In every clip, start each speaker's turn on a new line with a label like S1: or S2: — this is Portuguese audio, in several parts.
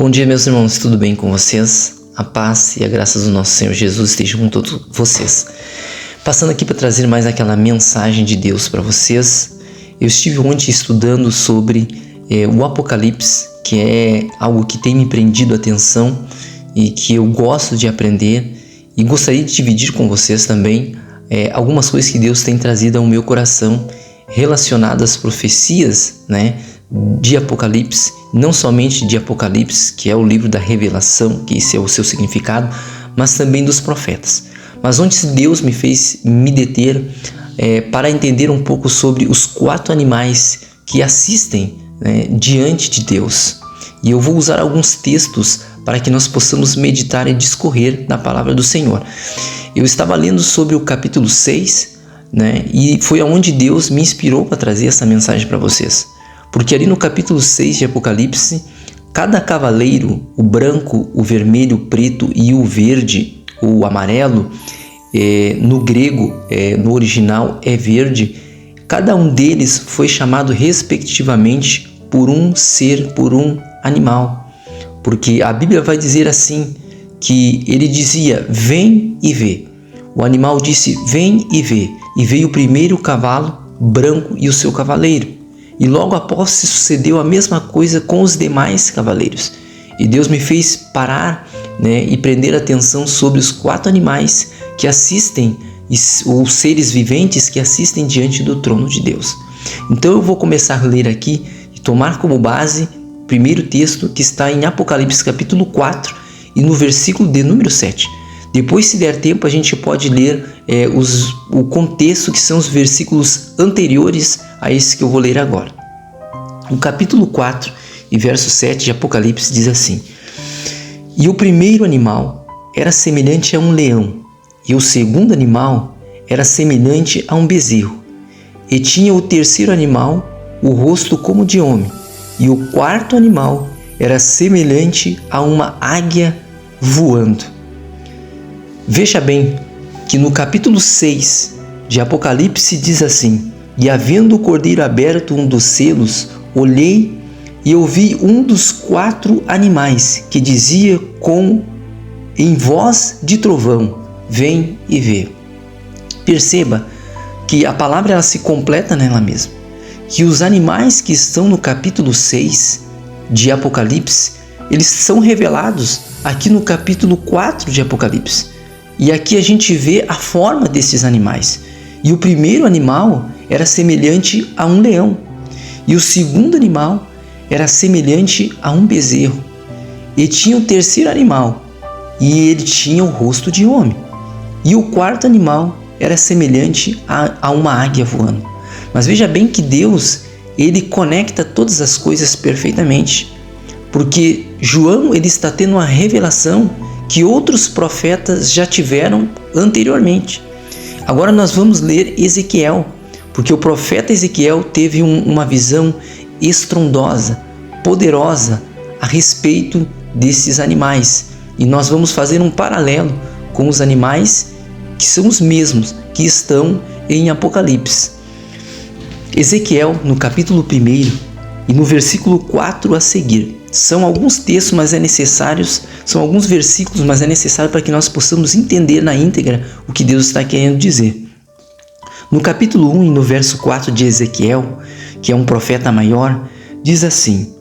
S1: Bom dia, meus irmãos, tudo bem com vocês? A paz e a graça do nosso Senhor Jesus estejam com todos vocês. Passando aqui para trazer mais aquela mensagem de Deus para vocês. Eu estive ontem estudando sobre o Apocalipse, que é algo que tem me prendido a atenção e que eu gosto de aprender, e gostaria de dividir com vocês também algumas coisas que Deus tem trazido ao meu coração relacionadas às profecias, de Apocalipse, não somente de Apocalipse, que é o livro da revelação, que esse é o seu significado, mas também dos profetas. Mas onde Deus me fez me deter para entender um pouco sobre os 4 animais que assistem diante de Deus. E eu vou usar alguns textos para que nós possamos meditar e discorrer na palavra do Senhor. Eu estava lendo sobre o capítulo 6, e foi aonde Deus me inspirou para trazer essa mensagem para vocês. Porque ali no capítulo 6 de Apocalipse, cada cavaleiro, o branco, o vermelho, o preto e o verde, o amarelo, no grego, no original é verde, cada um deles foi chamado respectivamente por um ser, por um animal. Porque a Bíblia vai dizer assim, que ele dizia, vem e vê. O animal disse, vem e vê. E veio o primeiro cavalo branco e o seu cavaleiro. E logo após se sucedeu a mesma coisa com os demais cavaleiros. E Deus me fez parar e prender atenção sobre os 4 animais que assistem, ou seres viventes que assistem diante do trono de Deus. Então eu vou começar a ler aqui e tomar como base o primeiro texto que está em Apocalipse capítulo 4 e no versículo de número 7. Depois, se der tempo, a gente pode ler o contexto, que são os versículos anteriores a esse que eu vou ler agora. O capítulo 4 e verso 7 de Apocalipse diz assim: E o primeiro animal era semelhante a um leão, e o segundo animal era semelhante a um bezerro. E tinha o terceiro animal o rosto como de homem, e o quarto animal era semelhante a uma águia voando. Veja bem que no capítulo 6 de Apocalipse diz assim: E havendo o cordeiro aberto um dos selos, olhei e ouvi um dos 4 animais que dizia em voz de trovão, vem e vê. Perceba que a palavra ela se completa nela mesma. Que os animais que estão no capítulo 6 de Apocalipse, eles são revelados aqui no capítulo 4 de Apocalipse. E aqui a gente vê a forma desses animais. E o primeiro animal era semelhante a um leão. E o segundo animal era semelhante a um bezerro. E tinha o terceiro animal, e ele tinha o rosto de homem. E o quarto animal era semelhante a uma águia voando. Mas veja bem que Deus, ele conecta todas as coisas perfeitamente. Porque João, ele está tendo uma revelação que outros profetas já tiveram anteriormente. Agora nós vamos ler Ezequiel, porque o profeta Ezequiel teve uma visão estrondosa, poderosa a respeito desses animais. E nós vamos fazer um paralelo com os animais que são os mesmos que estão em Apocalipse. Ezequiel, no capítulo 1 e no versículo 4 a seguir. São alguns textos, mas são alguns versículos, mas é necessário para que nós possamos entender na íntegra o que Deus está querendo dizer. No capítulo 1 e no verso 4 de Ezequiel, que é um profeta maior, diz assim: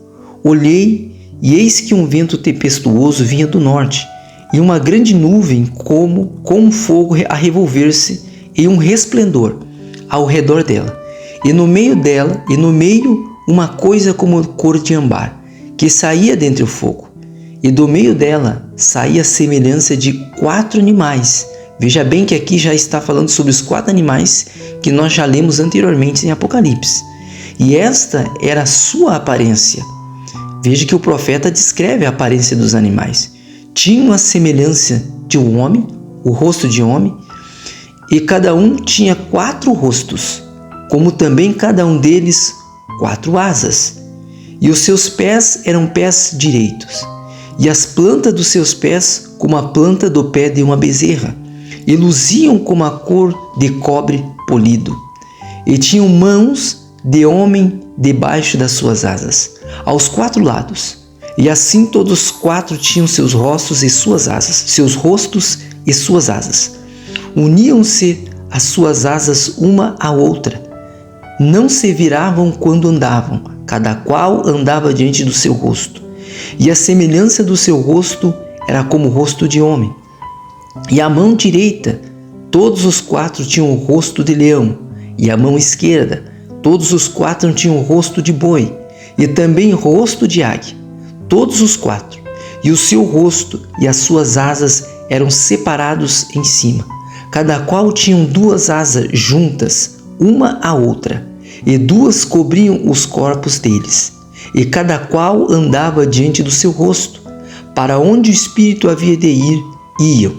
S1: Olhei, e eis que um vento tempestuoso vinha do norte, e uma grande nuvem como um fogo a revolver-se, e um resplendor ao redor dela. E no meio uma coisa como cor de âmbar, que saía dentre o fogo, e do meio dela saía a semelhança de 4 animais. Veja bem que aqui já está falando sobre os 4 animais que nós já lemos anteriormente em Apocalipse. E esta era a sua aparência. Veja que o profeta descreve a aparência dos animais. Tinham a semelhança de um homem, o rosto de homem, e cada um tinha 4 rostos, como também cada um deles 4 asas. E os seus pés eram pés direitos, e as plantas dos seus pés como a planta do pé de uma bezerra, e luziam como a cor de cobre polido. E tinham mãos de homem debaixo das suas asas, aos 4 lados, E assim todos os quatro tinham seus rostos e suas asas. Uniam-se as suas asas uma à outra. Não se viravam quando andavam, cada qual andava diante do seu rosto. E a semelhança do seu rosto era como o rosto de homem. E a mão direita, todos os quatro tinham o rosto de leão, e a mão esquerda, todos os quatro tinham o rosto de boi, e também o rosto de águia, todos os quatro. E o seu rosto e as suas asas eram separados em cima. Cada qual tinha duas asas juntas, uma à outra, e duas cobriam os corpos deles. E cada qual andava diante do seu rosto. Para onde o espírito havia de ir, iam.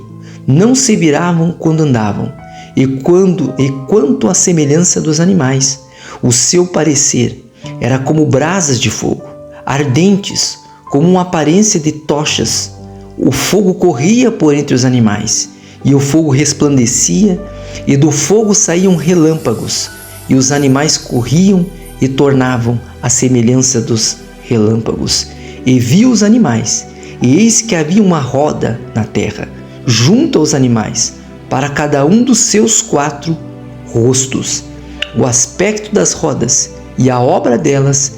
S1: Não se viravam quando andavam. E quanto à semelhança dos animais, o seu parecer era como brasas de fogo, ardentes, como uma aparência de tochas. O fogo corria por entre os animais, e o fogo resplandecia, e do fogo saíam relâmpagos, e os animais corriam e tornavam a semelhança dos relâmpagos. E viu os animais, e eis que havia uma roda na terra, junto aos animais, para cada um dos seus quatro rostos. O aspecto das rodas e a obra delas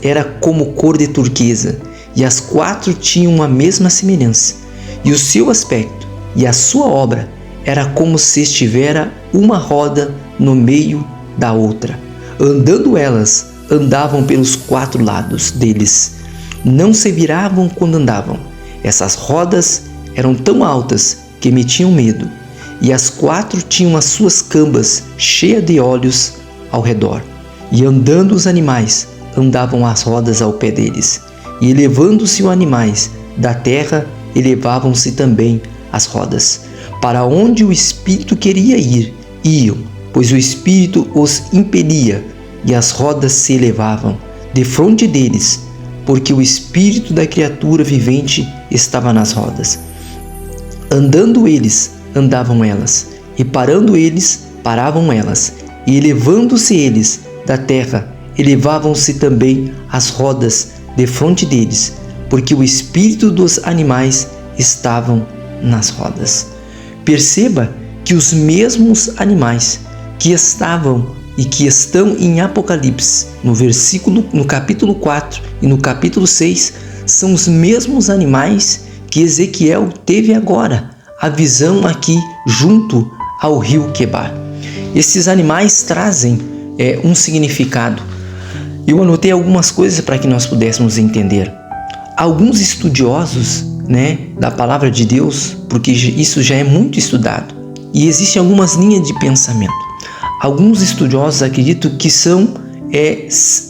S1: era como cor de turquesa, e as quatro tinham a mesma semelhança. E o seu aspecto e a sua obra era como se estivera uma roda no meio da outra. Andando elas, andavam pelos quatro lados deles. Não se viravam quando andavam. Essas rodas eram tão altas que metiam medo. E as quatro tinham as suas cambas cheias de olhos ao redor. E andando os animais, andavam as rodas ao pé deles. E elevando-se os animais da terra, elevavam-se também as rodas. Para onde o espírito queria ir, iam, pois o espírito os impelia, e as rodas se elevavam defronte deles, porque o espírito da criatura vivente estava nas rodas. Andando eles, andavam elas, e parando eles, paravam elas, e elevando-se eles da terra, elevavam-se também as rodas defronte deles, porque o espírito dos animais estavam nas rodas. Perceba que os mesmos animais que estavam e que estão em Apocalipse, no capítulo 4 e no capítulo 6, são os mesmos animais que Ezequiel teve agora, a visão aqui junto ao rio Quebar. Esses animais trazem um significado. Eu anotei algumas coisas para que nós pudéssemos entender. Alguns estudiosos, da palavra de Deus, porque isso já é muito estudado, e existem algumas linhas de pensamento. Alguns estudiosos acreditam que são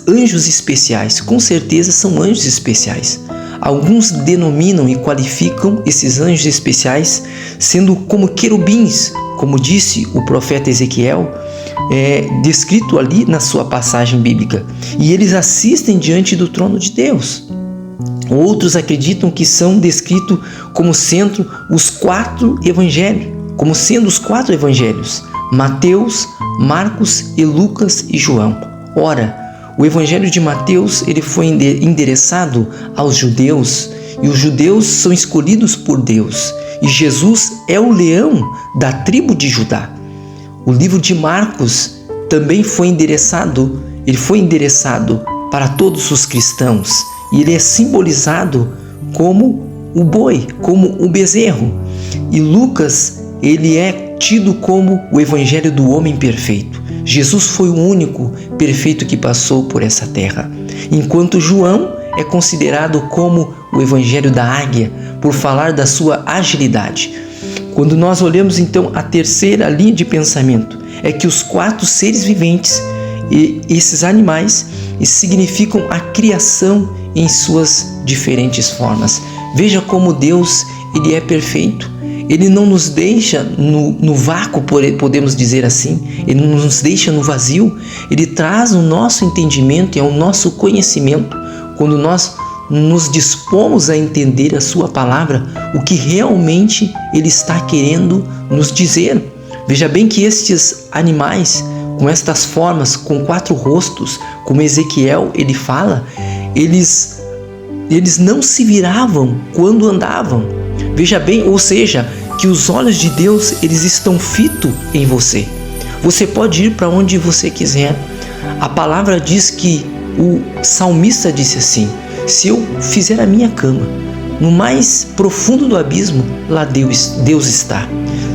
S1: anjos especiais. Com certeza são anjos especiais. Alguns denominam e qualificam esses anjos especiais sendo como querubins, como disse o profeta Ezequiel, descrito ali na sua passagem bíblica. E eles assistem diante do trono de Deus. Outros acreditam que são descritos como sendo os quatro evangelhos, Mateus, Marcos e Lucas e João. Ora, o evangelho de Mateus ele foi endereçado aos judeus, e os judeus são escolhidos por Deus, e Jesus é o leão da tribo de Judá. O livro de Marcos também foi endereçado para todos os cristãos, e ele é simbolizado como o boi, como o bezerro. E Lucas, ele é tido como o evangelho do homem perfeito. Jesus foi o único perfeito que passou por essa terra. Enquanto João é considerado como o evangelho da águia, por falar da sua agilidade. Quando nós olhamos então a terceira linha de pensamento, é que os quatro seres viventes e esses animais significam a criação em suas diferentes formas. Veja como Deus ele é perfeito. Ele não nos deixa no vácuo, podemos dizer assim. Ele não nos deixa no vazio. Ele traz o nosso entendimento e o nosso conhecimento quando nós nos dispomos a entender a sua palavra, o que realmente ele está querendo nos dizer. Veja bem que estes animais, com estas formas, com quatro rostos, como Ezequiel ele fala, eles eles não se viravam quando andavam. Veja bem, ou seja, que os olhos de Deus, eles estão fitos em você. Você pode ir para onde você quiser. A palavra diz que o salmista disse assim: se eu fizer a minha cama no mais profundo do abismo, lá Deus está.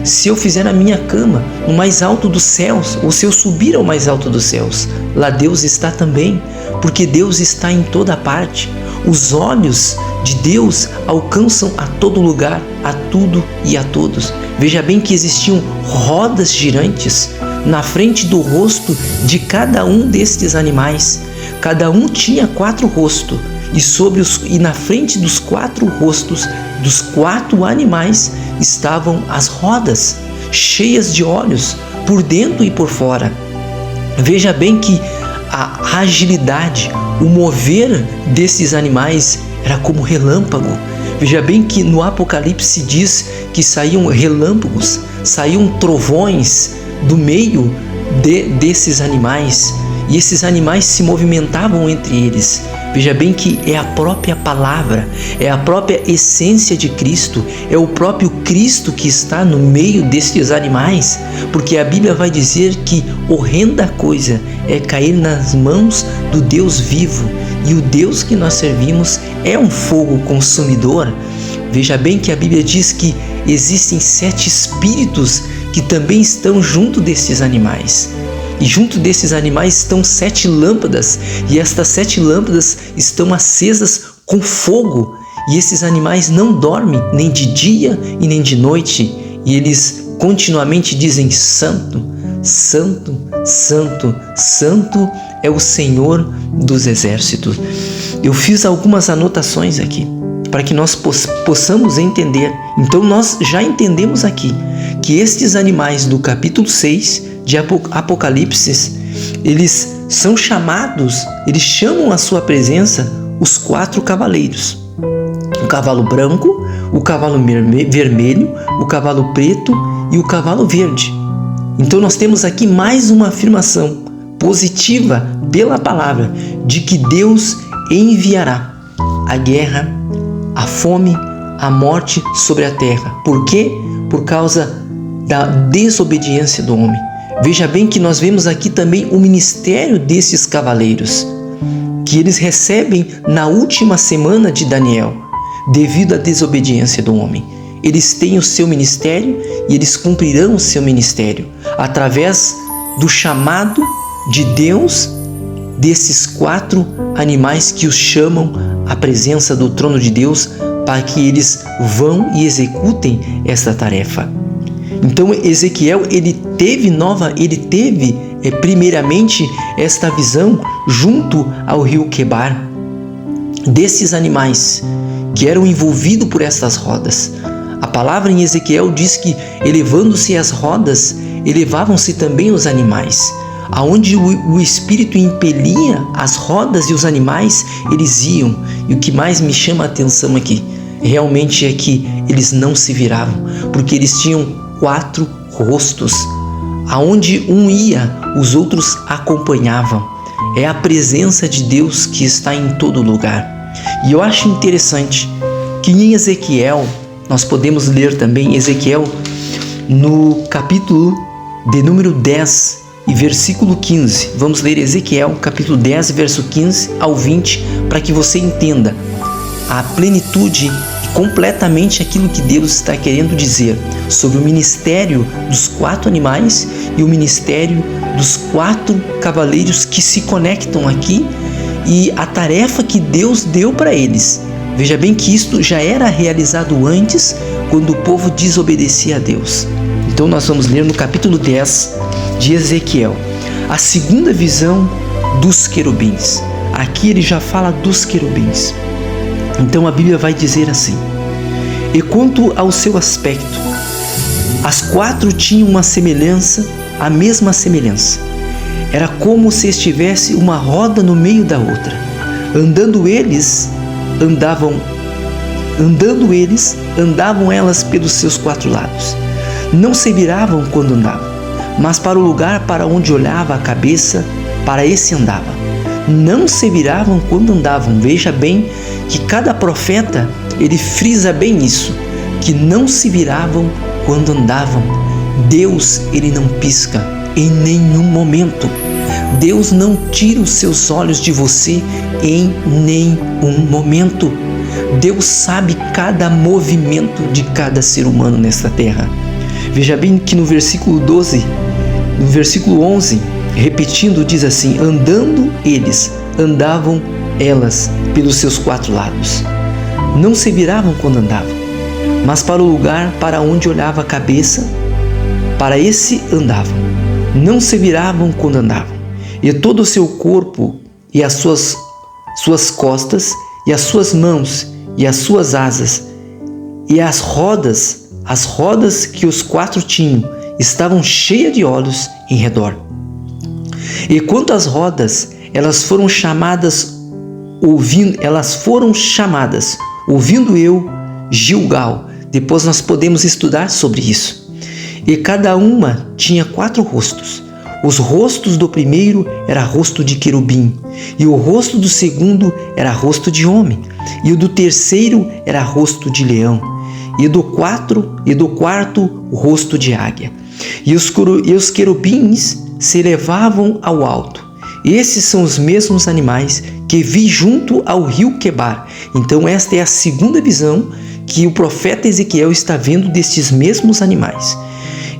S1: Se eu fizer a minha cama no mais alto dos céus, ou se eu subir ao mais alto dos céus, lá Deus está também, porque Deus está em toda parte. Os olhos de Deus alcançam a todo lugar, a tudo e a todos. Veja bem que existiam rodas girantes na frente do rosto de cada um destes animais. Cada um tinha 4 rostos, e na frente dos 4 rostos dos 4 animais estavam as rodas, cheias de olhos, por dentro e por fora. Veja bem que a agilidade, o mover desses animais era como relâmpago. Veja bem que no Apocalipse diz que saíam relâmpagos, saíam trovões do meio desses animais, e esses animais se movimentavam entre eles. Veja bem que é a própria palavra, é a própria essência de Cristo, é o próprio Cristo que está no meio destes animais, porque a Bíblia vai dizer que horrenda coisa é cair nas mãos do Deus vivo, e o Deus que nós servimos é um fogo consumidor. Veja bem que a Bíblia diz que existem 7 espíritos que também estão junto desses animais. E junto desses animais estão 7 lâmpadas, e estas 7 lâmpadas estão acesas com fogo. E esses animais não dormem nem de dia e nem de noite, e eles continuamente dizem: Santo, Santo, Santo, Santo é o Senhor dos Exércitos. Eu fiz algumas anotações aqui para que nós possamos entender. Então nós já entendemos aqui que estes animais do capítulo 6 de Apocalipse, eles são chamados, eles chamam a sua presença os 4 cavaleiros: o cavalo branco, o cavalo vermelho, o cavalo preto e o cavalo verde. Então nós temos aqui mais uma afirmação positiva pela palavra de que Deus enviará a guerra, a fome, a morte sobre a terra. Por quê? Por causa da desobediência do homem. Veja bem que nós vemos aqui também o ministério desses cavaleiros, que eles recebem na última semana de Daniel, devido à desobediência do homem. Eles têm o seu ministério e eles cumprirão o seu ministério através do chamado de Deus desses 4 animais que os chamam à presença do trono de Deus, para que eles vão e executem esta tarefa. Então Ezequiel, ele teve primeiramente esta visão junto ao rio Quebar, desses animais que eram envolvidos por estas rodas. A palavra em Ezequiel diz que, elevando-se as rodas, elevavam-se também os animais. Aonde o Espírito impelia as rodas e os animais, eles iam. E o que mais me chama a atenção aqui, realmente é que eles não se viravam, porque eles tinham 4 rostos. Aonde um ia, os outros acompanhavam. É a presença de Deus que está em todo lugar. E eu acho interessante que em Ezequiel, nós podemos ler também Ezequiel no capítulo de número 10 e versículo 15. Vamos ler Ezequiel capítulo 10, verso 15 ao 20, para que você entenda a plenitude e completamente aquilo que Deus está querendo dizer sobre o ministério dos 4 animais e o ministério dos 4 cavaleiros que se conectam aqui, e a tarefa que Deus deu para eles. Veja bem que isto já era realizado antes, quando o povo desobedecia a Deus. Então nós vamos ler no capítulo 10 de Ezequiel a segunda visão dos querubins. Aqui ele já fala dos querubins. Então a Bíblia vai dizer assim: e quanto ao seu aspecto, as 4 tinham uma semelhança, a mesma semelhança. Era como se estivesse uma roda no meio da outra. Andando eles, andavam elas pelos seus 4 lados. Não se viravam quando andavam, mas para o lugar para onde olhava a cabeça, para esse andava. não se viravam quando andavam. Veja bem que cada profeta, ele frisa bem isso, que não se viravam quando andavam. Deus, ele não pisca em nenhum momento. Deus não tira os seus olhos de você em nenhum momento. Deus sabe cada movimento de cada ser humano nesta terra. Veja bem que no versículo 12, no versículo 11, repetindo, diz assim: andando eles, andavam elas pelos seus quatro lados. Não se viravam quando andavam, mas para o lugar para onde olhava a cabeça, para esse andavam. Não se viravam quando andavam. E todo o seu corpo, e as suas costas, e as suas mãos, e as suas asas, e as rodas que os quatro tinham, estavam cheias de olhos em redor. E quanto às rodas, elas foram chamadas, ouvindo eu, Gilgal. Depois nós podemos estudar sobre isso. E cada uma tinha 4 rostos. Os rostos do primeiro era rosto de querubim, e o rosto do segundo era rosto de homem, e o do terceiro era rosto de leão, e do quarto rosto de águia. E os querubins se elevavam ao alto. Esses são os mesmos animais que vi junto ao rio Quebar. Então esta é a segunda visão que o profeta Ezequiel está vendo destes mesmos animais.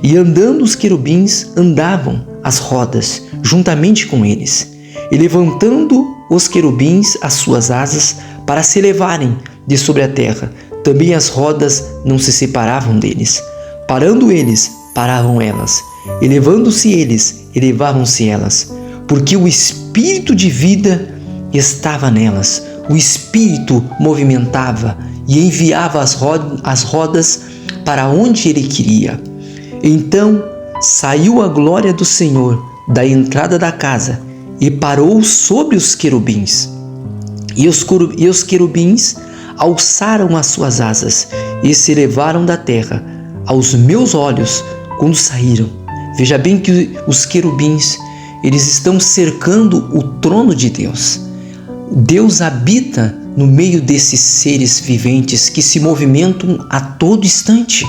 S1: E andando os querubins, andavam as rodas juntamente com eles, e levantando os querubins as suas asas para se elevarem de sobre a terra, também as rodas não se separavam deles. Parando eles, paravam elas, elevando-se eles, elevavam-se elas, porque o espírito de vida estava nelas. O espírito movimentava e enviava as rodas para onde ele queria. Então saiu a glória do Senhor da entrada da casa e parou sobre os querubins. E os querubins alçaram as suas asas e se elevaram da terra aos meus olhos quando saíram. Veja bem que os querubins, eles estão cercando o trono de Deus. Deus habita no meio desses seres viventes que se movimentam a todo instante.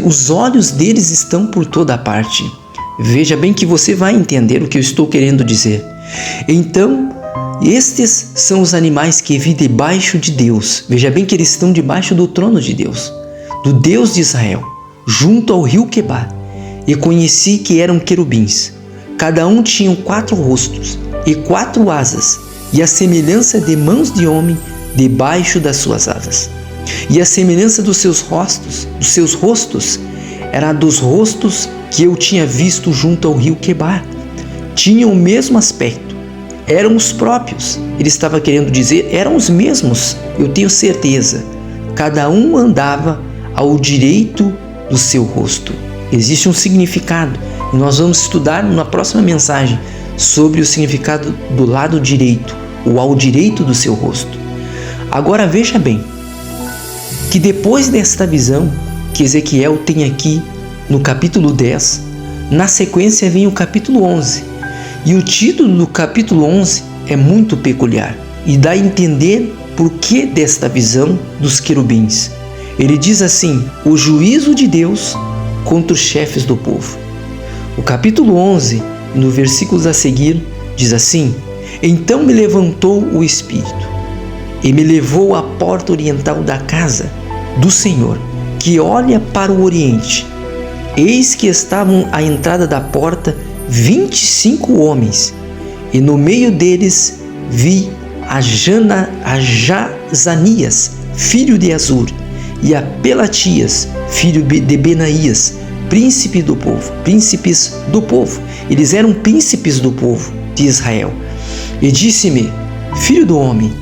S1: Os olhos deles estão por toda parte. Veja bem que você vai entender o que eu estou querendo dizer. Então, estes são os animais que vi debaixo de Deus. Veja bem que eles estão debaixo do trono de Deus, do Deus de Israel, junto ao rio Quebar. E conheci que eram querubins. Cada um tinha 4 rostos e 4 asas, e a semelhança de mãos de homem debaixo das suas asas. E a semelhança dos seus rostos, era dos rostos que eu tinha visto junto ao rio Quebar. Tinham o mesmo aspecto, eram os próprios. Ele estava querendo dizer, eram os mesmos, eu tenho certeza. Cada um andava ao direito do seu rosto. Existe um significado, e nós vamos estudar na próxima mensagem sobre o significado do lado direito, ou ao direito do seu rosto. Agora veja bem, que depois desta visão que Ezequiel tem aqui no capítulo 10, na sequência vem o capítulo 11. E o título do capítulo 11 é muito peculiar e dá a entender por que desta visão dos querubins. Ele diz assim: o juízo de Deus contra os chefes do povo. O capítulo 11, no versículos a seguir, diz assim: então me levantou o Espírito e me levou à porta oriental da casa do Senhor, que olha para o oriente. Eis que estavam à entrada da porta 25 homens, e no meio deles vi a Jazanias, filho de Azur, e a Pelatias, filho de Benaías, príncipes do povo. Eles eram príncipes do povo de Israel. E disse-me: filho do homem,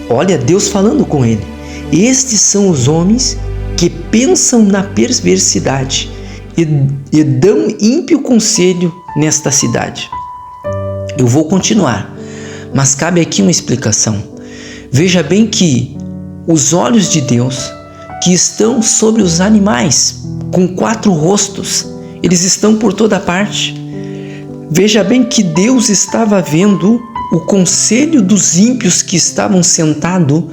S1: olha Deus falando com ele, estes são os homens que pensam na perversidade e dão ímpio conselho nesta cidade. Eu vou continuar, mas cabe aqui uma explicação. Veja bem que os olhos de Deus, que estão sobre os animais, com 4 rostos, eles estão por toda parte. Veja bem que Deus estava vendo o conselho dos ímpios que estavam sentados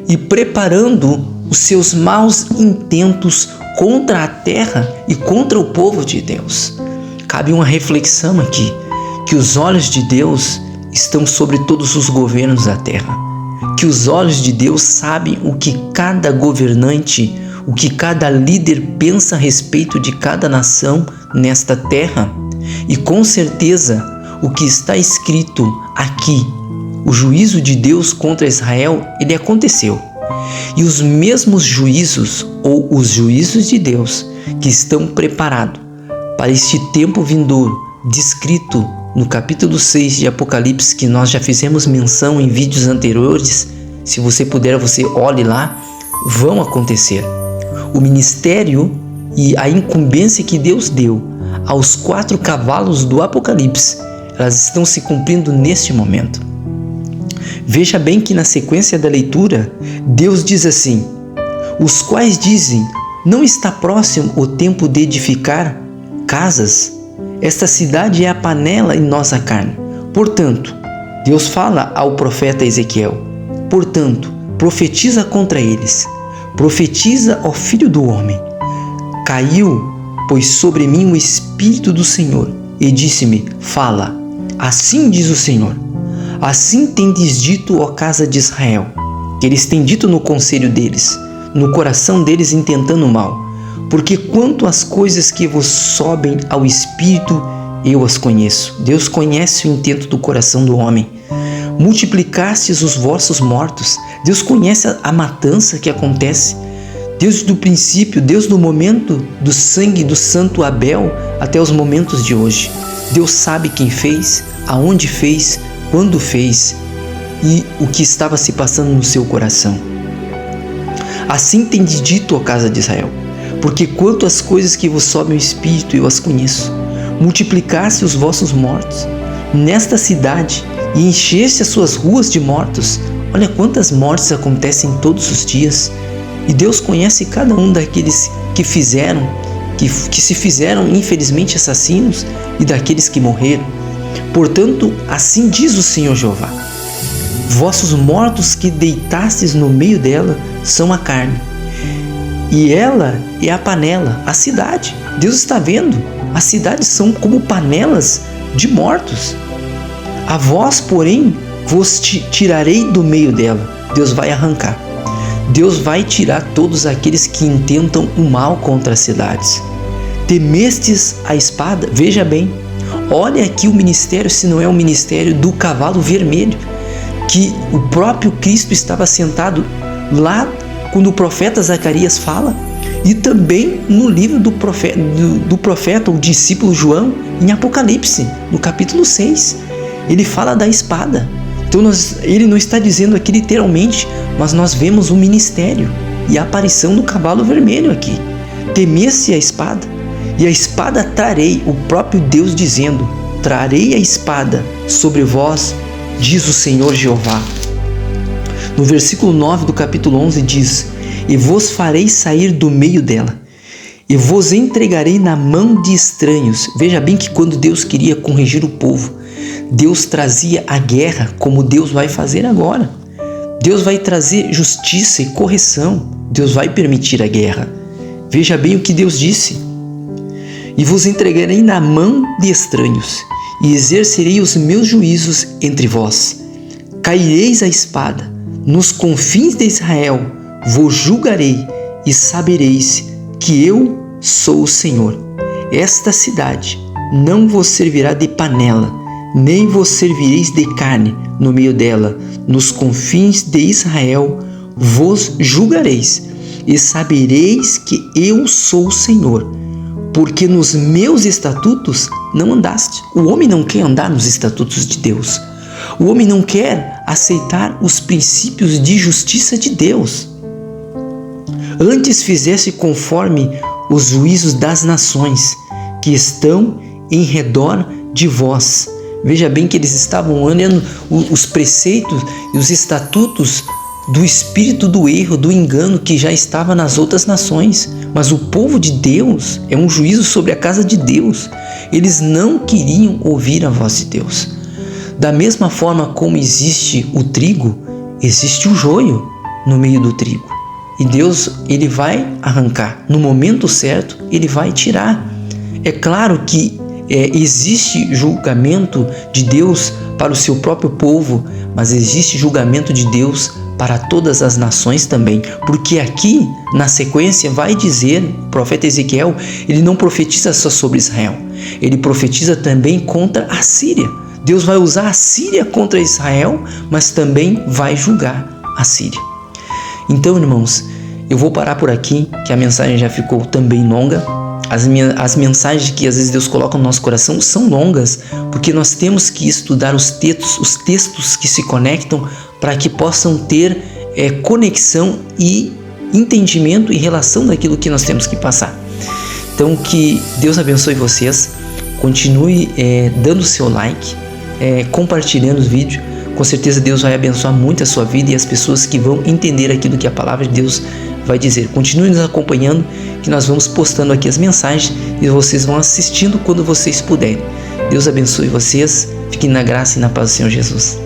S1: e preparando os seus maus intentos contra a terra e contra o povo de Deus. Cabe uma reflexão aqui, que os olhos de Deus estão sobre todos os governos da terra, que os olhos de Deus sabem o que cada governante, o que cada líder pensa a respeito de cada nação nesta terra, e com certeza o que está escrito aqui, o juízo de Deus contra Israel, ele aconteceu. E os mesmos juízos, ou os juízos de Deus, que estão preparados para este tempo vindouro, descrito no capítulo 6 de Apocalipse, que nós já fizemos menção em vídeos anteriores, se você puder, você olhe lá, vão acontecer. O ministério e a incumbência que Deus deu aos 4 cavalos do Apocalipse, elas estão se cumprindo neste momento. Veja bem que na sequência da leitura, Deus diz assim: os quais dizem, não está próximo o tempo de edificar casas? Esta cidade é a panela e nós a carne. Portanto, Deus fala ao profeta Ezequiel, portanto, profetiza contra eles, profetiza ao filho do homem. Caiu, pois, sobre mim o Espírito do Senhor, e disse-me, fala, assim diz o Senhor. Assim tendes dito, ó casa de Israel, que eles têm dito no conselho deles, no coração deles intentando o mal. Porque quanto às coisas que vos sobem ao Espírito, eu as conheço. Deus conhece o intento do coração do homem. Multiplicastes os vossos mortos. Deus conhece a matança que acontece. Deus do princípio, Deus do momento do sangue do santo Abel até os momentos de hoje. Deus sabe quem fez, aonde fez, quando fez e o que estava se passando no seu coração. Assim tendes dito, ó casa de Israel, porque quanto às coisas que vos sobem o Espírito, eu as conheço. Multiplicaste os vossos mortos nesta cidade e encheste as suas ruas de mortos. Olha quantas mortes acontecem todos os dias. E Deus conhece cada um daqueles que fizeram, que se fizeram infelizmente assassinos e daqueles que morreram. Portanto, assim diz o Senhor Jeová: vossos mortos que deitastes no meio dela são a carne, e ela é a panela, a cidade. Deus está vendo, as cidades são como panelas de mortos. A vós, porém, vos tirarei do meio dela. Deus vai arrancar. Deus vai tirar todos aqueles que intentam o mal contra as cidades. Temestes a espada? Veja bem, olha aqui o ministério, se não é o ministério do cavalo vermelho, que o próprio Cristo estava sentado lá quando o profeta Zacarias fala, e também no livro do profeta, o discípulo João, em Apocalipse, no capítulo 6, ele fala da espada. Então ele não está dizendo aqui literalmente, mas nós vemos o ministério e a aparição do cavalo vermelho aqui. Temesse a espada, e a espada trarei, o próprio Deus dizendo, trarei a espada sobre vós, diz o Senhor Jeová. No versículo 9 do capítulo 11 diz, e vos farei sair do meio dela, e vos entregarei na mão de estranhos. Veja bem que quando Deus queria corrigir o povo, Deus trazia a guerra, como Deus vai fazer agora. Deus vai trazer justiça e correção. Deus vai permitir a guerra. Veja bem o que Deus disse. E vos entregarei na mão de estranhos, e exercerei os meus juízos entre vós. Caireis a espada, nos confins de Israel vos julgarei, e sabereis que eu sou o Senhor. Esta cidade não vos servirá de panela, nem vos servireis de carne no meio dela. Nos confins de Israel vos julgareis, e sabereis que eu sou o Senhor, porque nos meus estatutos não andaste. O homem não quer andar nos estatutos de Deus. O homem não quer aceitar os princípios de justiça de Deus. Antes fizeste conforme os juízos das nações que estão em redor de vós. Veja bem que eles estavam olhando os preceitos e os estatutos do espírito do erro, do engano que já estava nas outras nações. Mas o povo de Deus é um juízo sobre a casa de Deus. Eles não queriam ouvir a voz de Deus. Da mesma forma como existe o trigo, existe o joio no meio do trigo. E Deus, Ele vai arrancar. No momento certo, Ele vai tirar. É claro que existe julgamento de Deus para o seu próprio povo, mas existe julgamento de Deus para todas as nações também, porque aqui na sequência vai dizer, o profeta Ezequiel, ele não profetiza só sobre Israel, ele profetiza também contra a Síria. Deus vai usar a Síria contra Israel, mas também vai julgar a Síria. Então, irmãos, eu vou parar por aqui, que a mensagem já ficou também longa. As mensagens que às vezes Deus coloca no nosso coração são longas, porque nós temos que estudar os textos que se conectam para que possam ter conexão e entendimento e relação daquilo que nós temos que passar. Então, que Deus abençoe vocês, continue dando seu like, compartilhando o vídeo. Com certeza Deus vai abençoar muito a sua vida e as pessoas que vão entender aquilo que a palavra de Deus vai dizer. Continue nos acompanhando, que nós vamos postando aqui as mensagens e vocês vão assistindo quando vocês puderem. Deus abençoe vocês, fiquem na graça e na paz do Senhor Jesus.